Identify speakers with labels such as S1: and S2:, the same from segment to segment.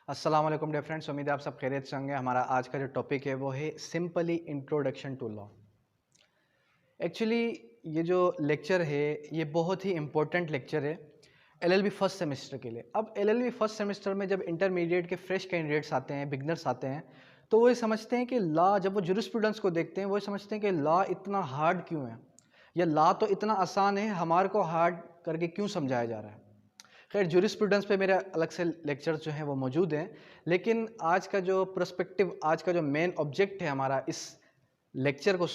S1: अस्सलाम वालेकुम dear friends, उम्मीद है आप सब खैरियत से होंगे। हमारा आज का जो टॉपिक है वो है simply introduction to law. Actually ये जो लेक्चर है ये बहुत ही इम्पोर्टेंट लेक्चर है एलएलबी फर्स्ट सेमेस्टर के लिए। अब एलएलबी फर्स्ट सेमेस्टर में जब इंटरमीडिएट के फ्रेश कैंडिडेट्स आते हैं, बिगनर्स आते हैं, तो वो ये समझते हैं कि लॉ, जब वो जूरिस्प्रूडेंस को देखते हैं वो ये समझते हैं कि लॉ इतना हार्ड क्यों है, या लॉ तो इतना आसान है, हमारे को हार्ड करके क्यों समझाया जा रहा है। खैर जूरिस्प्रूडेंस पे मेरे अलग से लेक्चर्स जो हैं वो मौजूद हैं, लेकिन आज का जो पर्सपेक्टिव, आज का जो मेन ऑब्जेक्ट है हमारा इस लेक्चर को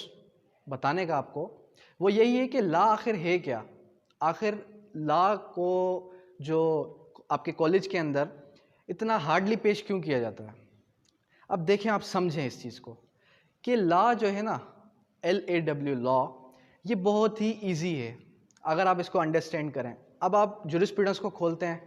S1: बताने का आपको, वो यही है कि लॉ आखिर है क्या। आखिर लॉ को जो आपके कॉलेज के अंदर इतना हार्डली पेश क्यों किया जाता है। अब देखें, आप समझें इस चीज़ को कि लॉ जो है ना, LAW लॉ, ये बहुत ही इजी है अगर आप इसको अंडरस्टैंड करें। अब आप जूरिस्प्रूडेंस को खोलते हैं,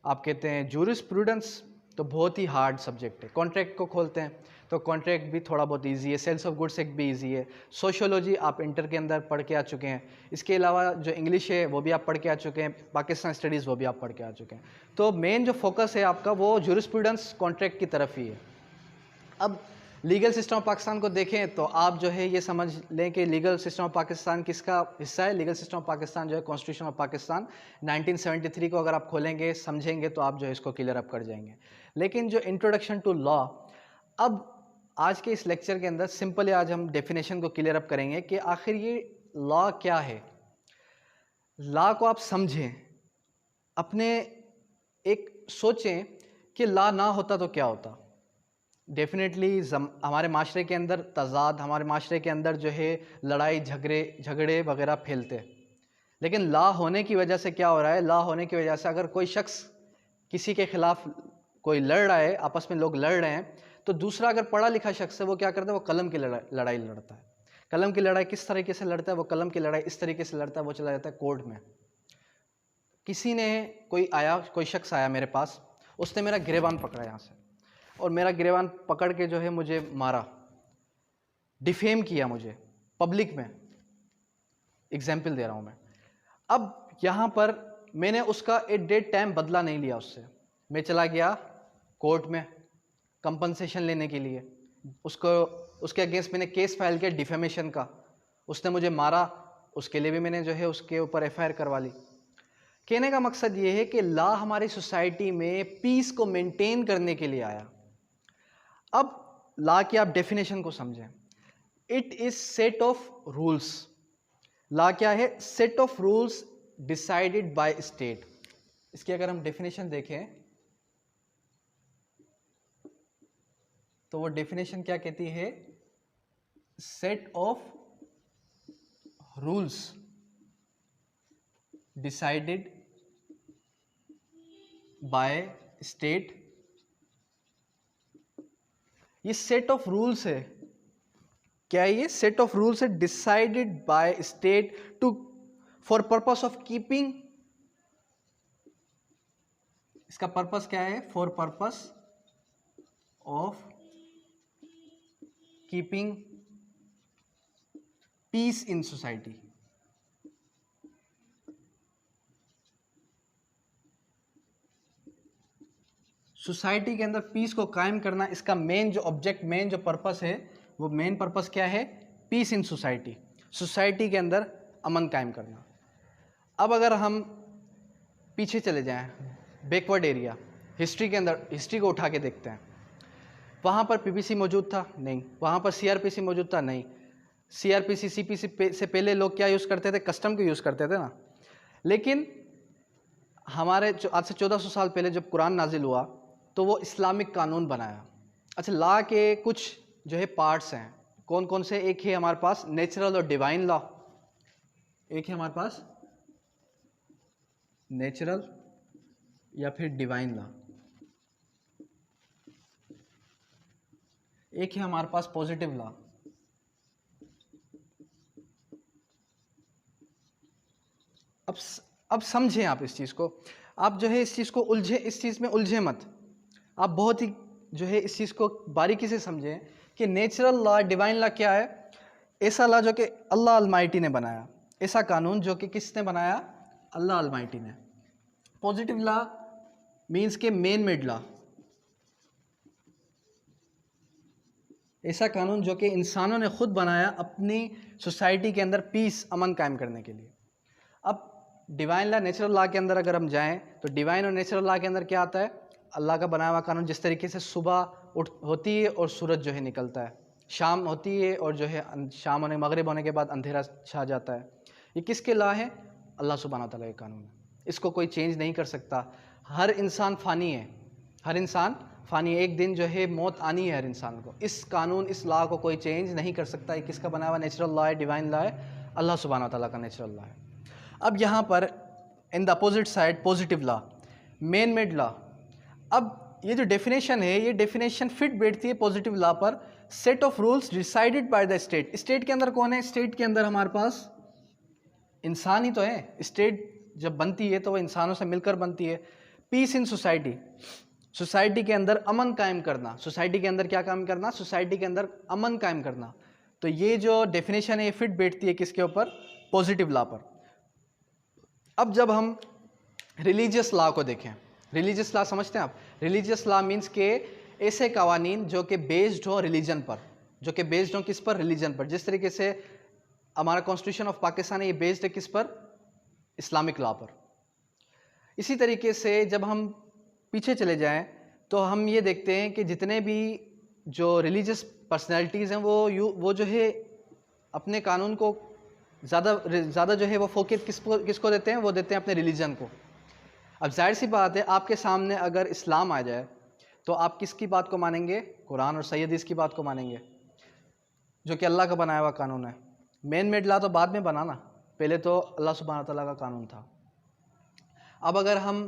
S1: आप कहते हैं जूरिस्प्रूडेंस तो बहुत ही हार्ड सब्जेक्ट है। कॉन्ट्रैक्ट को खोलते हैं तो कॉन्ट्रैक्ट भी थोड़ा बहुत इजी है, सेल्स ऑफ गुड्स एक भी इजी है, सोशियोलॉजी आप इंटर के अंदर पढ़ के आ चुके हैं, इसके अलावा जो इंग्लिश है वो भी आप पढ़ के आ चुके हैं, पाकिस्तान स्टडीज़ वो भी आप पढ़ के आ चुके हैं। तो मेन जो फोकस है आपका वो जूरिस्प्रूडेंस कॉन्ट्रैक्ट की तरफ ही है। अब लीगल सिस्टम ऑफ पाकिस्तान को देखें तो आप जो है ये समझ लें कि लीगल सिस्टम ऑफ पाकिस्तान किसका हिस्सा है। लीगल सिस्टम ऑफ पाकिस्तान जो है कॉन्स्टिट्यूशन ऑफ पाकिस्तान 1973 को अगर आप खोलेंगे, समझेंगे, तो आप जो है इसको क्लियर अप कर जाएंगे। लेकिन जो इंट्रोडक्शन टू लॉ, अब आज के इस लेक्चर के अंदर सिंपली आज हम डेफिनेशन को क्लियर अप करेंगे कि आखिर ये लॉ क्या है। लॉ को आप समझें, अपने एक सोचें कि लॉ ना होता तो क्या होता। डेफिनेटली हमारे माशरे के अंदर तज़ाद, हमारे माशरे के अंदर जो है लड़ाई झगड़े वगैरह फैलते हैं, लेकिन लॉ होने की वजह से क्या हो रहा है, लॉ होने की वजह से अगर कोई शख्स किसी के ख़िलाफ़ कोई लड़ रहा है, आपस में लोग लड़ रहे हैं, तो दूसरा अगर पढ़ा लिखा शख्स है वो क्या करता है, वो कलम की लड़ाई लड़ता है। कलम की लड़ाई किस तरीके से लड़ता है, वो कलम की लड़ाई इस तरीके से लड़ता है, वो चला जाता है कोर्ट में। किसी ने, कोई शख्स आया मेरे पास, उसने मेरा गिरेबान पकड़ा यहाँ से, और मेरा गिरेबान पकड़ के जो है मुझे मारा, डिफेम किया मुझे पब्लिक में। एग्जाम्पल दे रहा हूँ मैं। अब यहाँ पर मैंने उसका एट डेट टाइम बदला नहीं लिया उससे, मैं चला गया कोर्ट में कंपनसेशन लेने के लिए। उसके अगेंस्ट मैंने केस फाइल किया डिफेमेशन का। उसने मुझे मारा, उसके लिए भी मैंने जो है उसके ऊपर FIR करवा ली। कहने का मकसद ये है कि लॉ हमारी सोसाइटी में पीस को मेंटेन करने के लिए आया। अब लॉ की आप डेफिनेशन को समझें। It is set of rules. Law क्या है? Set of rules decided by state. इसकी अगर हम डेफिनेशन देखें तो वो डेफिनेशन क्या कहती है? Set of rules decided by state. ये सेट ऑफ रूल्स है, क्या ये सेट ऑफ रूल्स है? Decided by state to for purpose of keeping. इसका पर्पस क्या है? For purpose of keeping peace in society. Society के अंदर पीस को कायम करना, इसका मेन जो ऑब्जेक्ट, मेन जो पर्पस है, वो मेन पर्पस क्या है? पीस इन सोसाइटी, सोसाइटी के अंदर अमन कायम करना। अब अगर हम पीछे चले जाएं, बैकवर्ड एरिया, हिस्ट्री के अंदर, हिस्ट्री को उठा के देखते हैं, वहाँ पर PPC मौजूद था? नहीं। वहाँ पर CRPC मौजूद था? नहीं। CRPC CPC से पहले लोग क्या यूज़ करते थे? कस्टम को यूज़ करते थे ना। लेकिन हमारे आज से 1400 साल पहले जब कुरान नाजिल हुआ तो वो इस्लामिक कानून बनाया। अच्छा, लॉ के कुछ जो है पार्ट्स हैं, कौन कौन से? एक है हमारे पास नेचुरल और डिवाइन लॉ, एक है हमारे पास नेचुरल या फिर डिवाइन लॉ, एक है हमारे पास पॉजिटिव लॉ। अब समझें आप इस चीज़ को, आप जो है इस चीज़ को इस चीज़ में उलझे मत। आप बहुत ही जो है इस चीज़ को बारीकी से समझें कि नेचुरल लॉ, डिवाइन लॉ क्या है। ऐसा लॉ जो कि अल्लाह अलमाइटी ने बनाया, ऐसा कानून जो कि किसने बनाया? अल्लाह अलमाइटी ने। पॉजिटिव लॉ मीन्स के मैन मेड लॉ, ऐसा कानून जो कि इंसानों ने खुद बनाया अपनी सोसाइटी के अंदर पीस, अमन कायम करने के लिए। अब डिवाइन लॉ, नेचुरल लॉ के अंदर अगर हम जाएं तो डिवाइन और नेचुरल लॉ के अंदर क्या आता है? अल्लाह का बनाया हुआ कानून। जिस तरीके से सुबह होती है और सूरज जो है निकलता है, शाम होती है और जो है शाम होने, मगरिब होने के बाद अंधेरा छा जाता है, ये किसके लॉ है? अल्लाह सुब्हानहू तआला के कानून है। इसको कोई चेंज नहीं कर सकता। हर इंसान फ़ानी है, हर इंसान फ़ानी है, एक दिन जो है मौत आनी है हर इंसान को। इस कानून, इस लॉ को कोई चेंज नहीं कर सकता। ये किसका बनाया हुआ नेचुरल लॉ है? डिवाइन लॉ है, अल्लाह सुब्हानहू तआला का नेचुरल लॉ है। अब यहाँ पर in the opposite side positive law, man made law. अब ये जो डेफिनेशन है, ये डेफिनेशन फिट बैठती है पॉजिटिव लॉ पर। Set of rules decided by the state. State के अंदर कौन है? स्टेट के अंदर हमारे पास इंसान ही तो है। स्टेट जब बनती है तो वो इंसानों से मिलकर बनती है। पीस इन सोसाइटी, सोसाइटी के अंदर अमन कायम करना। सोसाइटी के अंदर क्या कायम करना? सोसाइटी के अंदर अमन कायम करना। तो ये जो डेफिनेशन है ये फिट बैठती है किसके ऊपर? पॉजिटिव लॉ पर। अब जब हम रिलीजियस लॉ को देखें, रिलीजियस लॉ समझते हैं आप? रिलीजियस लॉ मीन्स के ऐसे कवानीन जो कि बेस्ड हो रिलीजन पर, जो कि बेस्ड हो किस पर? रिलीजन पर। जिस तरीके से हमारा कॉन्स्टिट्यूशन ऑफ पाकिस्तान है, ये बेस्ड है किस पर? इस्लामिक लॉ पर। इसी तरीके से जब हम पीछे चले जाएं तो हम ये देखते हैं कि जितने भी जो रिलीजियस पर्सनैलिटीज़ हैं वो जो है अपने कानून को ज़्यादा जो है वो फोकस किसको देते हैं? वो देते हैं अपने रिलीजन को। अब जाहिर सी बात है, आपके सामने अगर इस्लाम आ जाए तो आप किसकी बात को मानेंगे? कुरान और सही हदीस की बात को मानेंगे, जो कि अल्लाह का बनाया हुआ कानून है। मैन मेड लॉ तो बाद में बना ना, पहले तो अल्लाह सुब्हानहू तआला का कानून था। अब अगर हम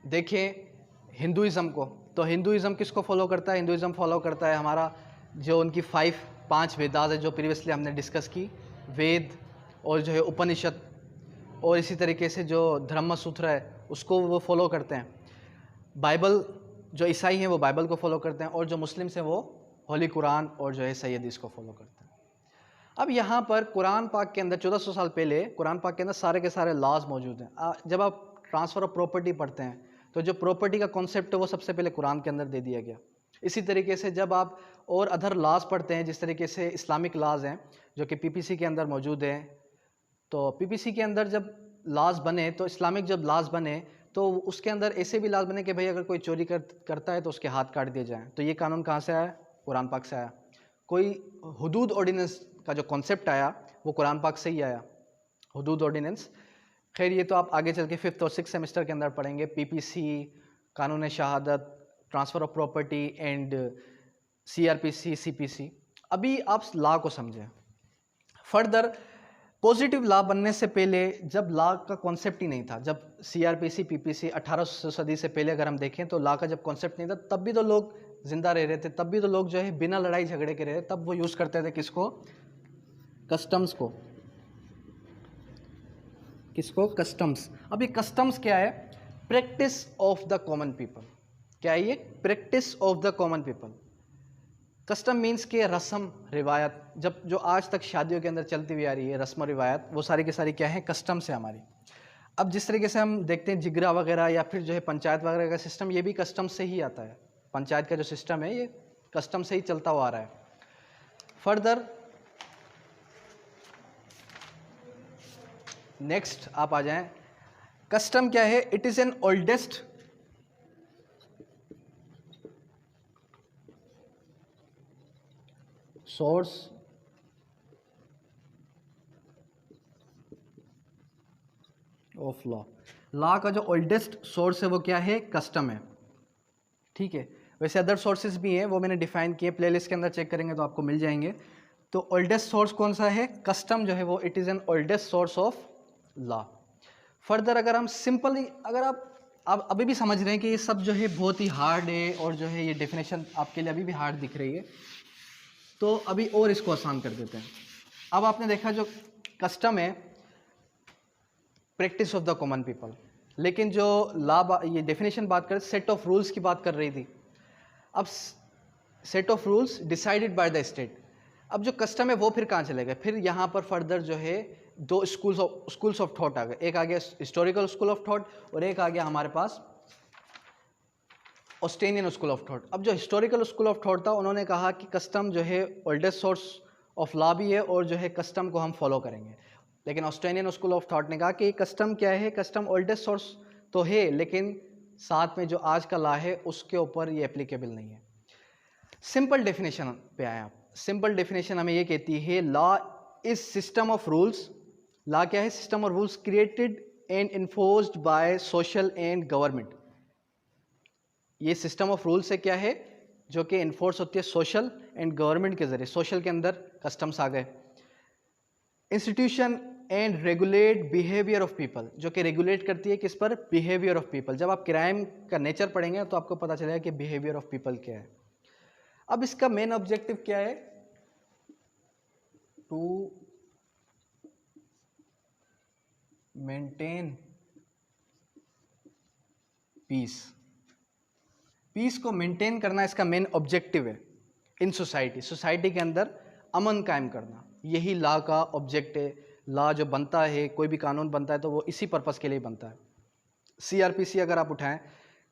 S1: देखें हिंदुइज़्म को, तो हिंदुइज़्म किसको फॉलो करता है? हिंदुइज़्म फॉलो करता है हमारा जो उनकी 5 वेदास है जो प्रीवियसली हमने डिस्कस की, वेद और जो है उपनिषद, और इसी तरीके से जो धर्म सूत्र है उसको वो फॉलो करते हैं। बाइबल, जो ईसाई हैं वो बाइबल को फॉलो करते हैं, और जो मुस्लिम्स हैं वो होली कुरान और जो है सही हदीस को फॉलो करते हैं। अब यहाँ पर कुरान पाक के अंदर 1400 साल पहले कुरान पाक के अंदर सारे के सारे लॉज मौजूद हैं। जब आप ट्रांसफ़र ऑफ प्रॉपर्टी पढ़ते हैं तो जो प्रॉपर्टी का कॉन्सेप्ट है वो सबसे पहले कुरान के अंदर दे दिया गया। इसी तरीके से जब आप और अदर लॉज पढ़ते हैं, जिस तरीके से इस्लामिक लॉज हैं जो कि पीपीसी के अंदर मौजूद हैं, तो पीपीसी के अंदर जब लॉज बने, तो इस्लामिक जब लॉज बने तो उसके अंदर ऐसे भी लॉज बने कि भाई अगर कोई चोरी करता है तो उसके हाथ काट दिए जाएँ। तो ये कानून कहाँ से आया? कुरान पाक से आया। कोई हुदूद ऑर्डिनेंस का जो कॉन्सेप्ट आया वो कुरान पाक से ही आया, हुदूद ऑर्डिनेंस। खैर ये तो आप आगे चल के 5th और 6th सेमेस्टर के अंदर पढ़ेंगे। पीपीसी, कानून शहादत, transfer of property and CrPC, CPC. अभी आप लॉ को समझें। फर्दर पॉजिटिव लॉ बनने से पहले जब लॉ का कॉन्सेप्ट ही नहीं था, जब सीआरपीसी, पीपीसी 1800 सदी से पहले अगर हम देखें तो लॉ का जब कॉन्सेप्ट नहीं था, तब भी तो लोग जिंदा रह रहे थे, तब भी तो लोग जो है बिना लड़ाई झगड़े के रहे। तब वो यूज़ करते थे किसको? कस्टम्स को। किसको? कस्टम्स। अब ये कस्टम्स क्या है? Practice of the common people. क्या है ये? Practice of the common people. Custom means के रस्म रिवायत, जब जो आज तक शादियों के अंदर चलती हुई आ रही है रस्म रिवायत, वो सारी की सारी क्या है? कस्टम से हमारी। अब जिस तरीके से हम देखते हैं जिगरा वगैरह या फिर जो है पंचायत वगैरह का सिस्टम, ये भी कस्टम से ही आता है। पंचायत का जो सिस्टम है ये कस्टम से ही चलता हुआ आ रहा है। फर्दर नेक्स्ट आप आ जाएं, कस्टम क्या है? It is an oldest source of law. Law का जो ओल्डेस्ट सोर्स है वो क्या है? कस्टम है। ठीक है, वैसे अदर सोर्सेज भी हैं, वो मैंने डिफाइन किए, प्लेलिस्ट के अंदर चेक करेंगे तो आपको मिल जाएंगे। तो ओल्डेस्ट सोर्स कौन सा है? कस्टम जो है वो it is an oldest source of law. Further अगर हम सिंपली, अगर आप अभी भी समझ रहे हैं कि ये सब जो है बहुत ही हार्ड है और जो है ये डेफिनेशन आपके लिए अभी भी हार्ड दिख रही है, तो अभी और इसको आसान कर देते हैं। अब आपने देखा जो कस्टम है practice of the common people, लेकिन जो लॉ ये डेफिनेशन बात कर सेट ऑफ रूल्स की बात कर रही थी। अब set of rules decided by the state. अब जो कस्टम है वो फिर कहाँ चले गए? फिर यहाँ पर फर्दर जो है दो स्कूल्स ऑफ थॉट आ गए। एक आ गया हिस्टोरिकल स्कूल ऑफ थॉट और एक आ गया हमारे पास ऑस्ट्रेनियन स्कूल ऑफ थॉट। अब जो हिस्टोरिकल स्कूल ऑफ थॉट था, उन्होंने कहा कि कस्टम जो है ओल्डेस्ट सोर्स ऑफ लॉ भी है और जो है कस्टम को हम फॉलो करेंगे। लेकिन ऑस्ट्रेनियन स्कूल ऑफ थॉट ने कहा कि कस्टम क्या है, कस्टम ओल्डेस्ट सोर्स तो है, लेकिन साथ में जो आज का लॉ है उसके ऊपर ये एप्लीकेबल नहीं है। सिंपल डेफिनेशन पे आए आप। सिंपल डेफिनेशन हमें ये कहती है, law is system of rules. Law क्या है? System of rules created and enforced by social and government. ये सिस्टम ऑफ रूल्स है क्या है? जो कि इन्फोर्स होती है सोशल एंड गवर्नमेंट के जरिए। सोशल के अंदर कस्टम्स आ गए। Institution and regulate behaviour of people, जो कि रेगुलेट करती है किस पर? Behaviour of people. जब आप क्राइम का नेचर पढ़ेंगे तो आपको पता चलेगा कि बिहेवियर ऑफ पीपल क्या है। अब इसका मेन ऑब्जेक्टिव क्या है? To maintain peace. पीस को मेंटेन करना इसका मेन ऑब्जेक्टिव है इन सोसाइटी। सोसाइटी के अंदर अमन कायम करना, यही लॉ का ऑब्जेक्ट है। लॉ जो बनता है, कोई भी कानून बनता है तो वो इसी पर्पस के लिए बनता है। सीआरपीसी अगर आप उठाएं,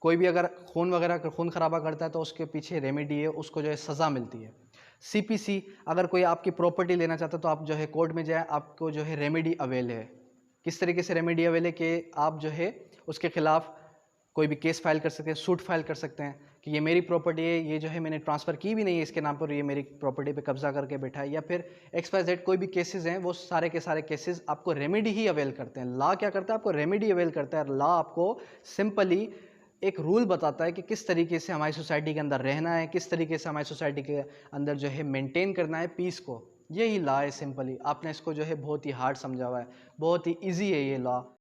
S1: कोई भी अगर खून खराबा करता है तो उसके पीछे रेमेडी है, उसको जो है सज़ा मिलती है। सीपीसी, अगर कोई आपकी प्रॉपर्टी लेना चाहता है तो आप जो है कोर्ट में जाए, आपको जो है रेमेडी अवेल है। किस तरीके से रेमेडी अवेल है कि आप जो है उसके खिलाफ कोई भी केस फाइल कर सकते हैं, सूट फाइल कर सकते हैं कि ये मेरी प्रॉपर्टी है, ये जो है मैंने ट्रांसफ़र की भी नहीं है इसके नाम पर, ये मेरी प्रॉपर्टी पे कब्जा करके बैठा है। या फिर XYZ कोई भी केसेस हैं, वो सारे के सारे केसेस आपको रेमेडी ही अवेल करते हैं। लॉ क्या करता है? आपको रेमेडी अवेल करता है। लॉ आपको सिंपली एक रूल बताता है कि किस तरीके से हमारी सोसाइटी के अंदर रहना है, किस तरीके से हमारी सोसाइटी के अंदर जो है मेंटेन करना है पीस को। यही लॉ है सिंपली। आपने इसको जो है बहुत ही हार्ड समझा हुआ है, बहुत ही ईजी है ये लॉ।